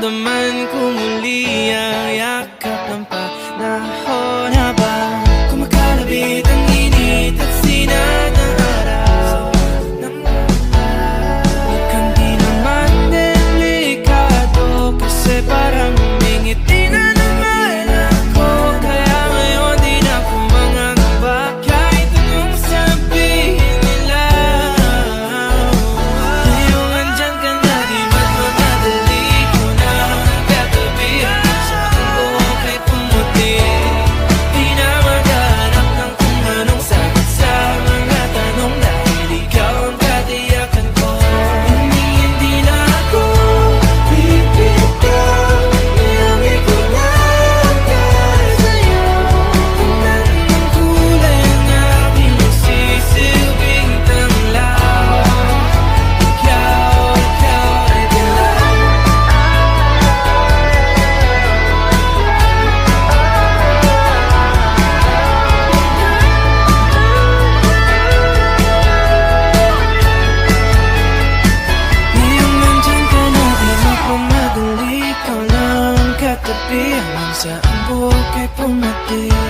Maramdaman ko muli ang yakap ng panahon habang kumakalabit ang init at sinag ng araw ng ulan. Huwag kang di naman delikado kasi parang umingiti na naman ako. Kaya ngayon di na ako mangangamba kahit anong sabihin nila. Ngayong andyan ka na, di magmamadali ko na katabi. Saan ko kay pumuti, di na maghanap ng kung anong sagot sa mga tanong dahil ikaw ang katiyakan ko. Hindi na ako bibitaw, niyangin ko lang sa'yo. Kung anong kulay ang aking magsisilbing tanglaw, ikaw ay dilaw. Ngayong nandyan ka na, di magmamadali, ikaw lang ang katabi hanggang saan buhok ay pumati.